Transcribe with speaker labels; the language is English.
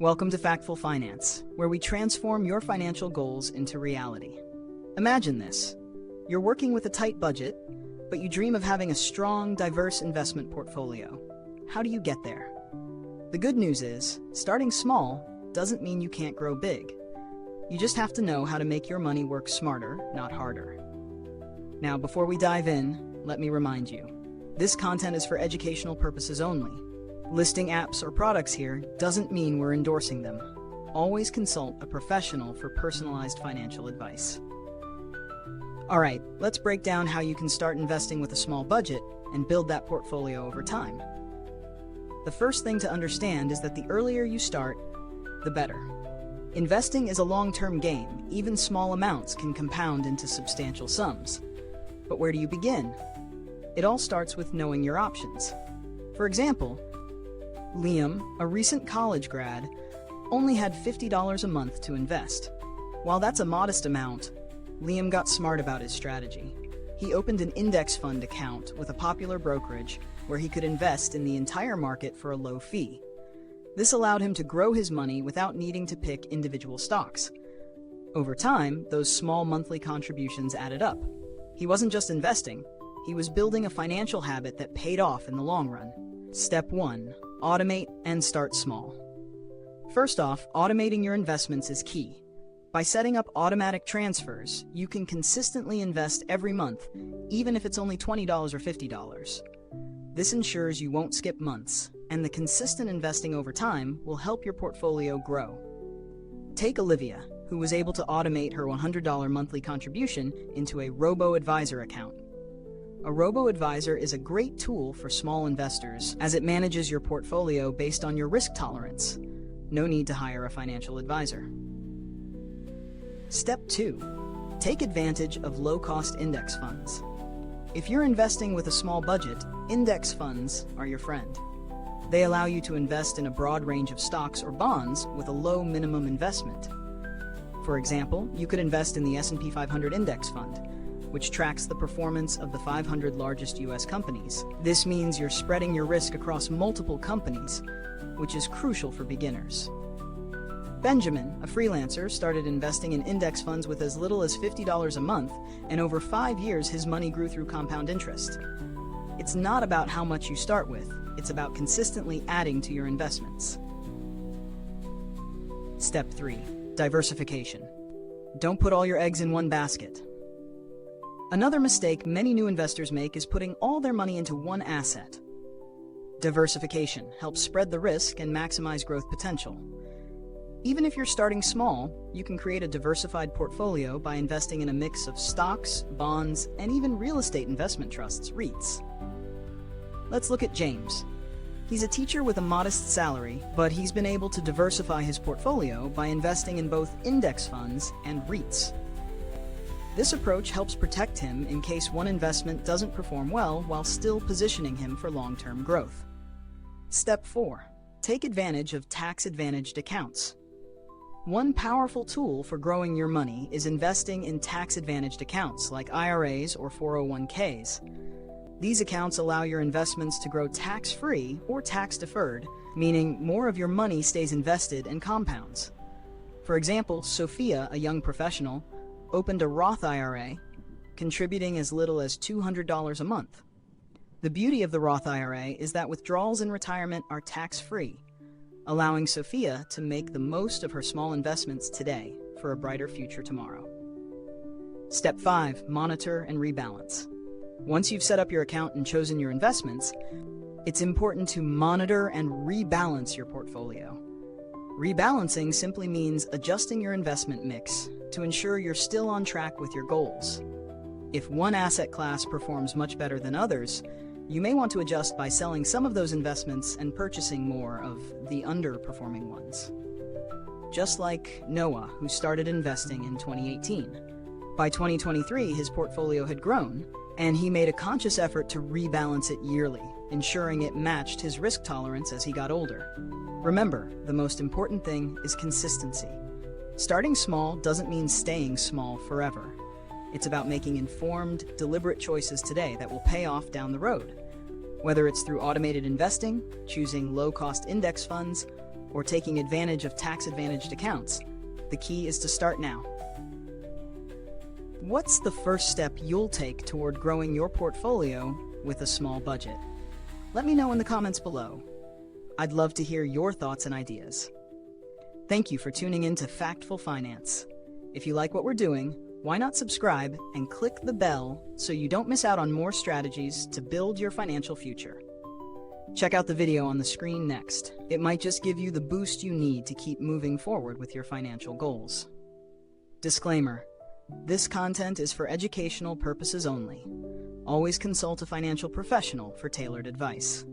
Speaker 1: Welcome to Factful Finance, where we transform your financial goals into reality. Imagine this. You're working with a tight budget, but you dream of having a strong, diverse investment portfolio. How do you get there? The good news is, starting small doesn't mean you can't grow big. You just have to know how to make your money work smarter, not harder. Now, before we dive in, let me remind you, this content is for educational purposes only. Listing apps or products here doesn't mean we're endorsing them. Always consult a professional for personalized financial advice. All right, let's break down how you can start investing with a small budget and build that portfolio over time. The first thing to understand is that the earlier you start, the better. Investing is a long-term game. Even small amounts can compound into substantial sums. But where do you begin? It all starts with knowing your options. For example, Liam, a recent college grad, only had $50 a month to invest. While that's a modest amount, Liam got smart about his strategy. He opened an index fund account with a popular brokerage where he could invest in the entire market for a low fee. This allowed him to grow his money without needing to pick individual stocks. Over time, those small monthly contributions added up. He wasn't just investing, he was building a financial habit that paid off in the long run. Step 1. Automate and start small. First off, automating your investments is key. By setting up automatic transfers, you can consistently invest every month, even if it's only $20 or $50. This ensures you won't skip months, and the consistent investing over time will help your portfolio grow. Take Olivia, who was able to automate her $100 monthly contribution into a robo-advisor account. A robo-advisor is a great tool for small investors as it manages your portfolio based on your risk tolerance. No need to hire a financial advisor. Step 2. Take advantage of low-cost index funds. If you're investing with a small budget, index funds are your friend. They allow you to invest in a broad range of stocks or bonds with a low minimum investment. For example, you could invest in the S&P 500 Index Fund, which tracks the performance of the 500 largest U.S. companies. This means you're spreading your risk across multiple companies, which is crucial for beginners. Benjamin, a freelancer, started investing in index funds with as little as $50 a month, and over 5 years his money grew through compound interest. It's not about how much you start with, it's about consistently adding to your investments. Step 3. Diversification. Don't put all your eggs in one basket. Another mistake many new investors make is putting all their money into one asset. Diversification helps spread the risk and maximize growth potential. Even if you're starting small, you can create a diversified portfolio by investing in a mix of stocks, bonds, and even real estate investment trusts, REITs. Let's look at James. He's a teacher with a modest salary, but he's been able to diversify his portfolio by investing in both index funds and REITs. This approach helps protect him in case one investment doesn't perform well while still positioning him for long-term growth. Step 4. Take advantage of tax-advantaged accounts. One powerful tool for growing your money is investing in tax-advantaged accounts like IRAs or 401ks. These accounts allow your investments to grow tax-free or tax-deferred, meaning more of your money stays invested and compounds. For example, Sophia, a young professional, opened a Roth IRA, contributing as little as $200 a month. The beauty of the Roth IRA is that withdrawals in retirement are tax-free, allowing Sophia to make the most of her small investments today for a brighter future tomorrow. Step 5. Monitor and rebalance. Once you've set up your account and chosen your investments, it's important to monitor and rebalance your portfolio. Rebalancing simply means adjusting your investment mix to ensure you're still on track with your goals. If one asset class performs much better than others, you may want to adjust by selling some of those investments and purchasing more of the underperforming ones. Just like Noah, who started investing in 2018. By 2023, his portfolio had grown, and he made a conscious effort to rebalance it yearly, ensuring it matched his risk tolerance as he got older. Remember, the most important thing is consistency. Starting small doesn't mean staying small forever. It's about making informed, deliberate choices today that will pay off down the road. Whether it's through automated investing, choosing low-cost index funds, or taking advantage of tax-advantaged accounts, the key is to start now. What's the first step you'll take toward growing your portfolio with a small budget? Let me know in the comments below. I'd love to hear your thoughts and ideas. Thank you for tuning in to Factful Finance. If you like what we're doing, why not subscribe and click the bell so you don't miss out on more strategies to build your financial future. Check out the video on the screen next. It might just give you the boost you need to keep moving forward with your financial goals. Disclaimer: this content is for educational purposes only. Always consult a financial professional for tailored advice.